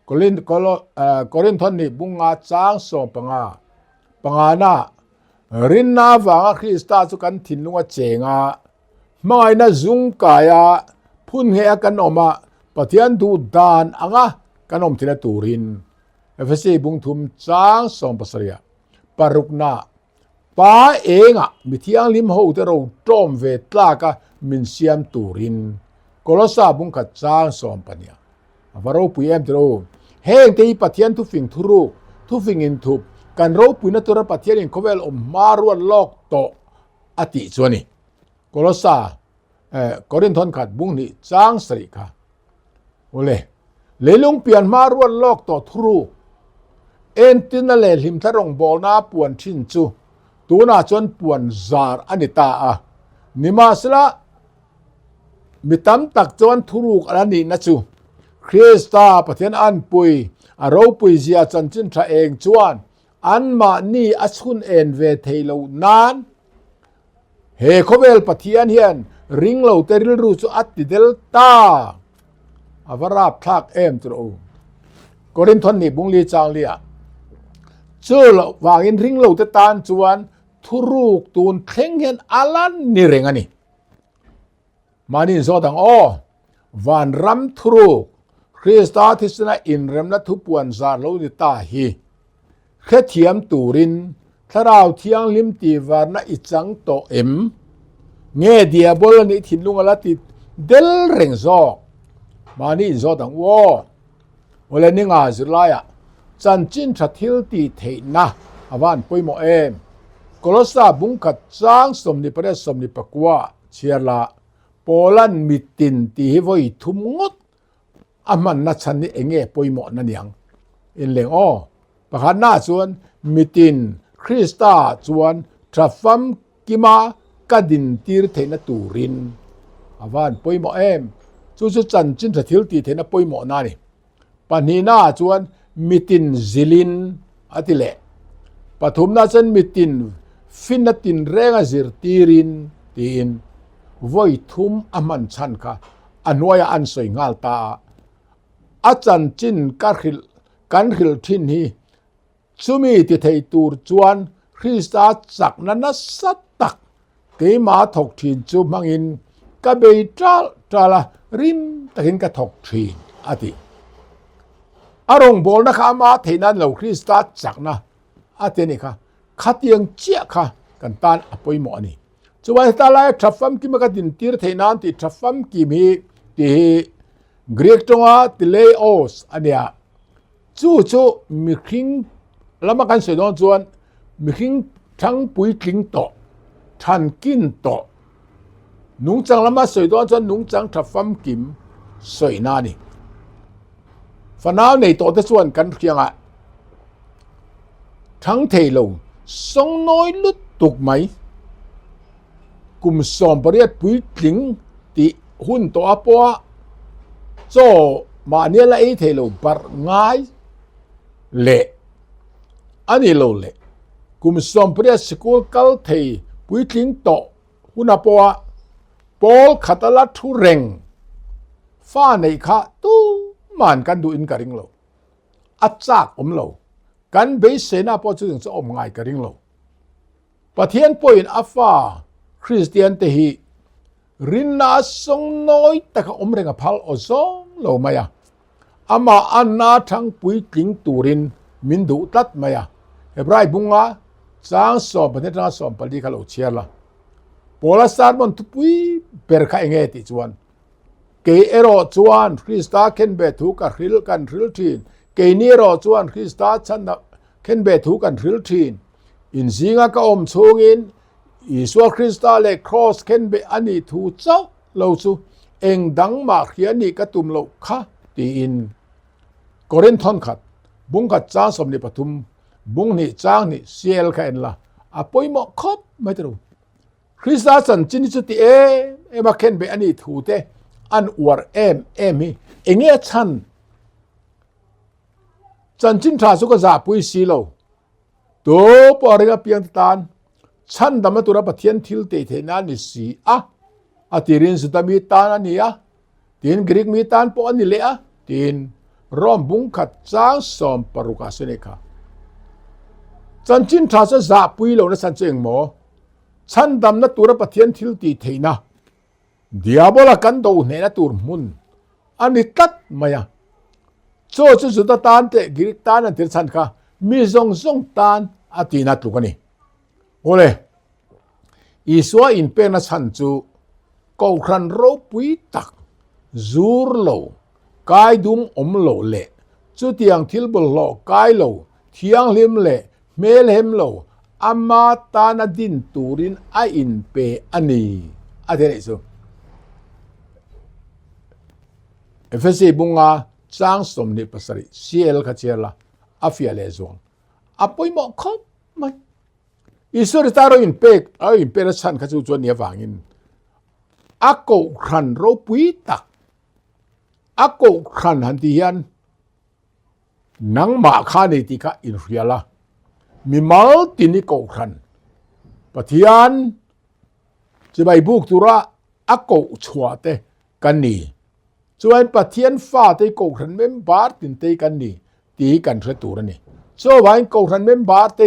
[SPEAKER 1] กอรินทอนนี่บุงอาจางสองปังานารินนาวังคริสตาสุกันทินลุงเจงาไม่นะจุงกายพุนเฮกันออกมาปะเทียนดูดานอ่ะ กันอมทินตูรินFSC บุงทุมจางสองภาษาเรียปารุกนาป้าเองมิที่อังลิมหูแต่เราจอมเวทลากะมินเซียมตูรินกลสาบุงกัดจางสองปัญญาว่าเราปุยเอ็มแต่เราเฮงที่ปัทยันทุฟิงทุรุทุฟิงอินทุบกันเราปุยนัตุระปัทยันอินเขาเวลมารวนลอกโตอติส่วนนี้กลสากอรินทอนขัดบุงนี่จางสริกาโอเลเลลุงเปลี่ยนมารวนลอกโตทุรุเอ็นตินเลหิมทะรงบอลนาปวนชินจูตัวน่าจนปวนซาร์อันนี้ตานิมาสละมิตำตักจวนทุรุกอันนี้นะจูคริสตาปะเทนอันปุยเราปุยเสียจันจินทะเองจวนอันมานี่อัศคุณเอ็นเวทเฮโลนานเฮโคเวลปะเทียนเฮียนริงเราเตริลรูจูอัตติเดลตาอาวราบทักเอ็มตรูกอรินทอนนี่บุงลีจางเลียเจอละวางอินริงเราเตตานจวนทุรุกตูนเข่งเห็นอาลันนี่เรงอันนี้มานี่โซตังวันรัมทุรุกคริสตาทิสนาอินเรมนัทุปวนซาโลนิตาฮีแค่เทียมตูรินถ้าเราเที่ยงลิมตีวารณอิจังโตเอ็มเงเดียบอลนี่ทินลุงอลาติเดลเรงซอกมานี่โซตังวันนี้งาสิลายจันจินทัดทิลตีเทนะอวันปุยโมเอมกลสาบุงขัดจางสมนิปเรสมนิปกัวเชียละโปลันมิตินตีฮิวอยทุมงดอามันนัชันนี่เองปุยโมนั่นยังอินเลงประหารหน้าส่วนมิตินคริสตาส่วนทรัฟฟัมกิมากดินตีรเทนตูรินอวันปุยโมเอมจู่จันจินทัดทิลตีเทนปุยโมนานี่ปนีน่าส่วนมิตินซิลินอติเลปฐุมนาจันมิตินฟินตินเรงซิรตีรินตีนไว้ทุมอมันชันค่ะอันวายอันสวยงาลตาอาจารย์จินกันขิลทินฮีสุมีติเทตูรจวนคริสตาจักนันสัตตักเกมาถกทินจูมังอินกะเบยตราลาริมตะหินกะถกทินอติอารมณ์บอลนะคะมาเทนั้นเราคริสตาจักนะอาเทนี่ค่ะขัดยังเจี๊ยค่ะกันตานอภัยหมอนี่จวนตาลายทรัฟฟัมกิมกันดินตีร์เทนันติทรัฟฟัมกิมีที่กรีกตรงที่เลโอสอันเนี้ยจู่มีคิงแล้วมากันเสด็จจวนมีคิงทั้งปุยคิงโตทันกินโตนุ่งจังแล้วมาเสด็จจวนนุ่งจังทรัฟฟัมกิมสวยนานี่ฝนาวในโตแต่ส่วนกันเพียงทั้งเทโลสงน้อยลุดตุกไหมกุมสอมปริยัดปุยกลิงติหุ่นตัวปัวโจมาเนี่ยละไอเทโลบาร์ง่ายเละอันนี้โลเละกุมสอมปริยัดสกุลกัลเทปุยกลิงโตหุ่นปัวปอลขัตลัดทุเรงฟ้าในข้าตู้มันกันดูอินกระริงโลอัดจากโลกันเบสเซนาพอจึงจะง่ายกระริงโลปะเทียนปอยน์อัฟฟ้าคริสเตียนเตหีรินนาสงน้อยแต่ก็เรงพัลอซองโลมายาอามาอันนาทั้งปุยกิงตูรินมินดูตัดมายาเฮบรายบุงาจางสอบประเทศนาสอบปลีขลุเชียละโพลาสตาร์มันทุปุยเปิดข้าเงติจวนเกเอโรจวนคริสตาเคนเบทูกันริลกันริลทีนเกนีโรจวนคริสตาชันเคนเบทูกันริลทีนอินซิงก็ชงอินอิสวาคริสตาเลครอสเคนเบอันนี้ทูเจ้าเราซูเองดังมาเขียนนี่กระตุมเราค่ะตีอินกอรินทอนขัดบุงขัดจ้างสมนิปทุมบุงนี่จ้างนี่เซียลค่ะเอ็นละอภัยหมอกคบไม่รู้คริสตาสันจินิสุติเอมาเคนเบอันนี้ทูเตอันอวร์เอ็มฮีเองเงี้ยชันจันจินทราสุกจะปุยสีโลตัวปอริกาเปียงตานฉันดำมาตัวรับเทียนทิลเตเทนันนิสีอาทิรินสุดามีตานันนี่ทีนกรีกมีตานปอนิเลทีนรอมบุงขัดจางสอมปรุกาสเนคาจันจินทราจะปุยโลนะสันเจงโมฉันดำมาตัวรับเทียนทิลเตเทนะdiabola kan do ne na tur mun ani tat maya โซจุตตานเตกิริตานอันเตชันค่ะมีซงตานอตินัตุกันนี่โอเลอีสวาอินเป็นชันจูกอครันโรปุยตักจูรโลกายดุมอมโลเลจุดยังทิลบลโลกายโลเทียงลิมเลเมลเฮมโลอามาตานาดินตูรินไออินเปอันนี้อะไรนี่สูเอฟซีบุงอาจางสมนิปัสริเซียลขัดเชียละอาฟิอาเลซงอาปุยหมอกคบไหมอิสุริตาโรอินเปกอินเปรัชันขัดจูจวนเนียฟังอินอากูครันโรปุยตักอากูครันหันที่ยันนังมาคานิติกาอินเรียละมีมัลตินิกูครันปะเทียนจะไปบุกตุระอากูชัวเตกันนี่จวนปะเทียนฟ้าเตกูครันเมมบาร์ตินเตกันนี่ตีกันเรตุระนี่โซวันกูครันเมมบาร์เ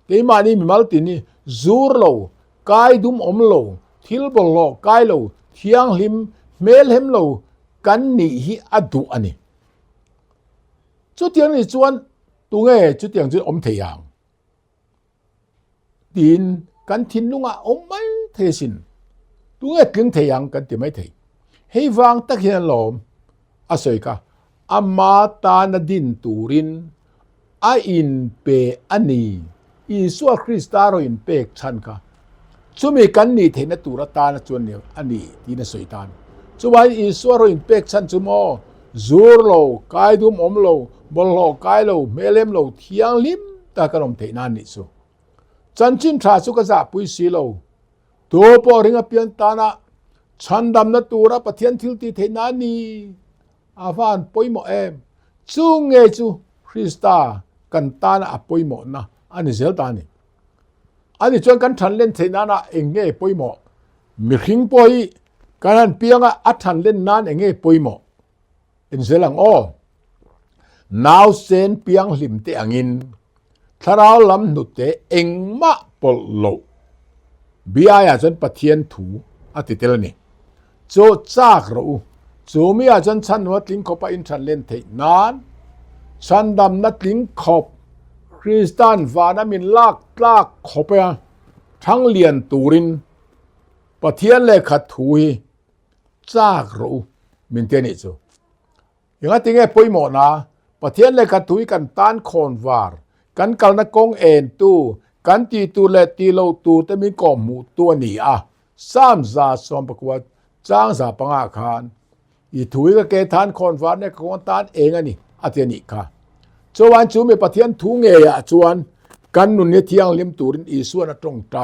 [SPEAKER 1] ตมานี่มีมัลตินี่จูรโลกายดุมอมโลทิลบลโลกายโลเทียงหิมเมลหิมโลกันนี่ฮิอดุอันนี้จุดยังนี่จวนตัวเงจุดยังจุดอมเทียงดินกันทินลุงอ่ะอมไม่เทสินตัวเงกึ่งเทียงกันที่ไม่เทให้ฟังตะเคียนลมอาศัยกะอามาตานดินตูรินอาอินเปอันนี้อีสัวคริสตาโรอินเปกชันกะสุมีกันนี่เทนตูรตานะจวนเนี่ยอันนี้ที่น่ะสวยตานสุวายอีสัวโรอินเปกชันจุโมจูรโลกายดุมอมโลบลโลกายโลเมเลมโลเทียงลิมตากระนมเทนานิสุจันจินทราสุกษาปุยสีโลตัวปอริงอเปียนตานะฉันดำนัตูระปะเทียนทิลติเทนานีอาฟานปุยโมเอมจุงเอจูคริสตากันตานะปุยโมนะอันนี้เซลตานีอันนี้จวนกันทันเล่นเทนานะเองเงปุยโมมีขิงปุยกันเปียงอัดทันเล่นนานเองเงปุยโมอินเซลังโอนาวเซนเปียงลิมเตอังอินทาราวลำนุเตเองมะปลโลบีอาจนปะเทียนถูอติเตลนี่โจจากรูโจมีอาจนชันวัดลิงขบไปอินทันเล่นเทนานชันดำนัดลิงขบคริสตันวานามินลากขบไปทั้งเลียนตูรินปะเทียนเลขัดถุยจากรูมินเตนิโจอย่างนั้นที่ไงปุยหมอนะปะเทียนเลขัดถุยกันตานคอนวาร์กันกัลนักกงเอ็นตูกันตีตูเลตีโลตูแต่มีกอมหมูตัวนี้สามซาสอมประกวดจ้างซาปังอาคารอีถุยก็เกทานคอนวาร์เนี่ยคนตานเองอันนี้อาเทียนิค่ะจวนจูมีปะเทียนทุงเงียจวนกันนุนเนี่ยเที่ยงลิมตูรินอีส่วนตรงใจ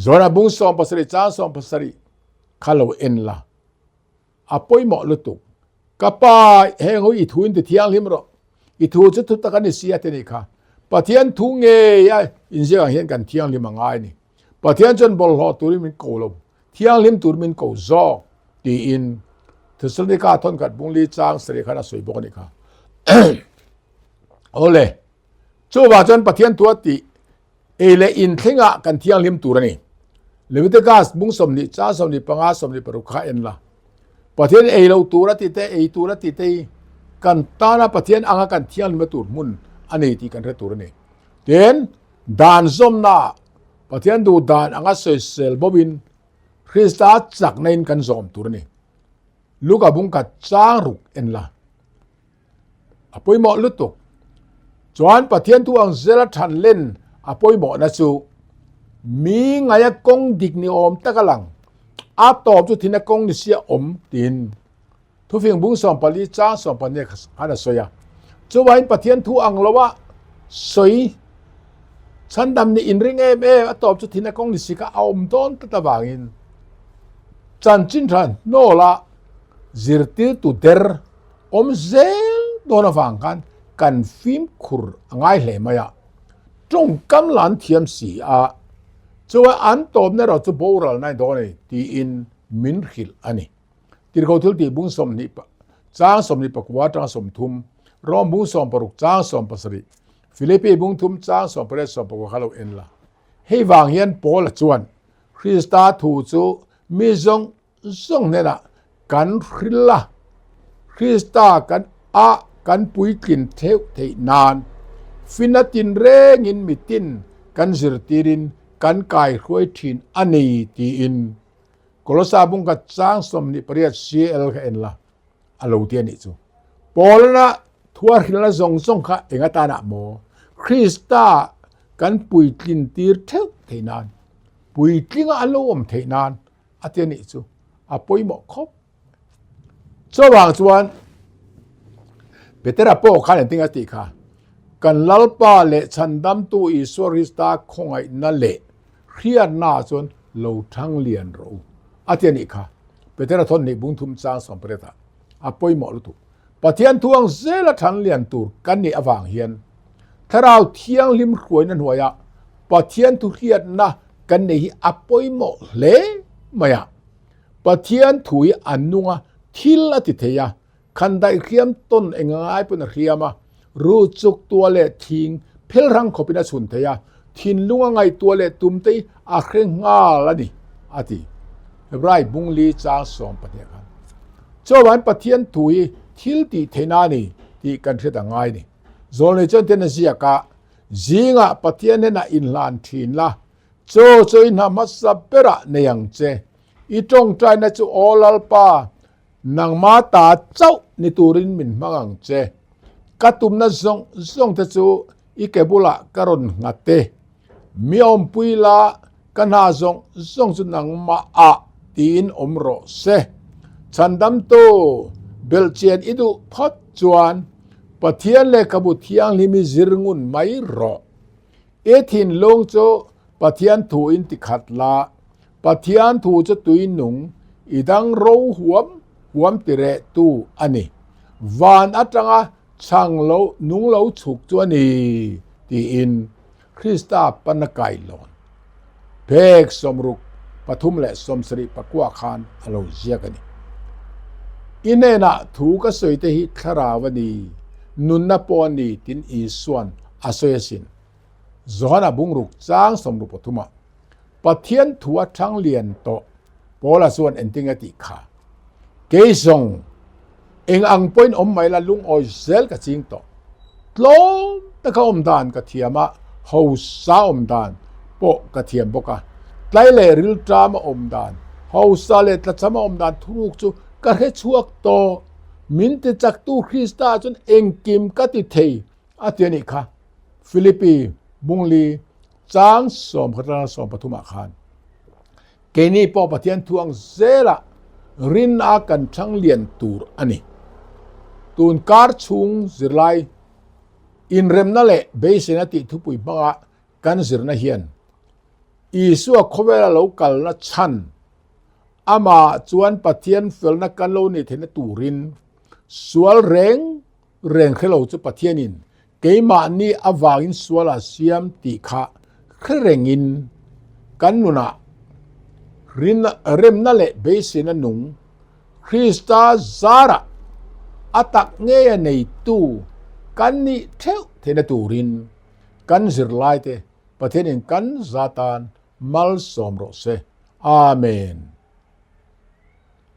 [SPEAKER 1] จวนบุ้งสอมภาษาจ้างสอมภาษาคาโลเอ็นละอปอยหมอลุตุกป้าเฮงอีถุยที่เที่ยงลิมรออีถุยจะทุตกันนี่เสียเทนิค่ะปะเทียนทุงเงียอินเสียงเห็นกันเที่ยงลิมง่ายนี่ปะเทียนจนบอลหอตูริมินโกลมเที่ยงลิมตูริมินโกซอตีอินทุสลิกาทนกัดบุงลีจางเสรีขนาสวยบกนี่ค่ะโอเลจูบาจนปะเทียนตัวตีเอเลอินทิ้งกันเที่ยงลิมตูรนี่เลวิตกาสบุงสมนิจ้าสมนิปังอาสมนิปรุขะเอ็นละปะเทียนเอเลตูรติเตเอตูรติเตกันตานะปะเทียนอ่างกันเที่ยงลิมตูรมุนอันนี้ที่กันเรตูรนี่เดนดานซมนาปะเทียนดูดานอ่างเซเซลบบินคริสตาจักในกันซอมตูรนี่ลูกบุงกัดจางรุกเอ็นละอปอยหมอลุตุจวนปะเทียนตัวอังเซลทันเล่นอปอยหมอนะสูมีไงกงดิกนิอมตะกะลังอาตอบจุทินกงนิเสียอมตินทุฟิงบุงสอมปลีจ้าสอมปเนี่ยอันสวยจวนปะเทียนตัวอังละวะสวยฉันดำนี่อินริงอาตอบจุทินกงนิสิกะเอาอมต้นตะบางินจันจินทันโนละzirti tu der zel dona fang kan film khur angai hle maya trong kam lan thiam si chuwa an tom ne ro chu boral nai do ni ti in min khil ani tir ko thul ti bung som ni pa chang som ni pa kwa tang som thum rom bung som paruk chang som pasari philipi bung thum chang som pare som pa khalo en la hei wang hian pol chuan krista thu chu mi zong ne laกันคริลล่าคริสตากัน a kan pui tlin theu thei nan finatin rengin mitin kan zirtirin kan kai khoi thin ani ti in kolosa bung ka chang som ni pariat cl ka en la alo ti ani chu polna thua hilna zong zong kha enga ta na mo krista kan pui tlin tir theu thei nan pui tlinga alo om thei nan atiani chu apoi mo khop chawang chuan betera po khan tinga ti kha kan lalpa le chandam tu iswarista khongai na le khrian na chon lo thang lian ro atiani kha betera thon ni bung thum chang som preta apoi mo lu tu pathian thuang zela thang lian tur kan ni awang hian tharau thiang lim khoi nan huaya pathian tu khiat na kan nei apoi mo le maya pathian thui anunga thil ati theya khandai khiam ton engai pun khiama ru chuk tua le thing phel rang khopina chun theya thin lunga ngai tua le tumtei a khreng nga lani ati hebrai bungli cha som pathian khan chowan pathian thui thil ti thena ni ti kan theta ngai ni zol ne chon ten zia ka zinga pathian ne na in lan thin la cho choi na masapera ne yang che I tong trai na chu olal pa nang ma ta chau ni turin min mangang che katum na zong te chu I kebula karon ngate miom puila kana zong chu nang ma a tin omro se chandam to belchen idu phot chuan pathian le kabu thiang limi zirngun mai ro ethin long cho pathian thu in ti khatla pathian thu cha tuin nung idang ro huam tire tu ani van atanga chang lo nung lo chuk chuani ti in Krista panakai lon pek somruk pathum le somsri pakwa khan alo ziakani inena thu ka soite hi tharawani nunna poni tin iswan asoyasin zohana bungruk chang somru pathuma pathian thua thang lian to pola suan entingati kha keisong eng ang point om mai la lung oi zel ka ching to tlom ta ka om dan ka thiama ho sa om dan po ka thiam boka tlai le ril trama om dan ho sa le tla chama om dan thuruk chu ka he chuak to min te chak tu Krista chun eng kim ka ti thei atiani kha Philippi bungli chang som khatra som pathuma khan keni po pathian thuang zela rin a kan thang lian tur ani tun kar chung zirlai in remna le beisenati thupui banga kan zirna hian isu a khowela local na chan ama chuan pathian felna kan lo ni thena turin sual reng khelo chu pathianin keima ni awangin suala siam ti kha khrengin kanuna remna le beisena nung Krista zara atak nge nei tu kan ni theu thena turin kan zirlai te pathianin kan zatan mal somro se amen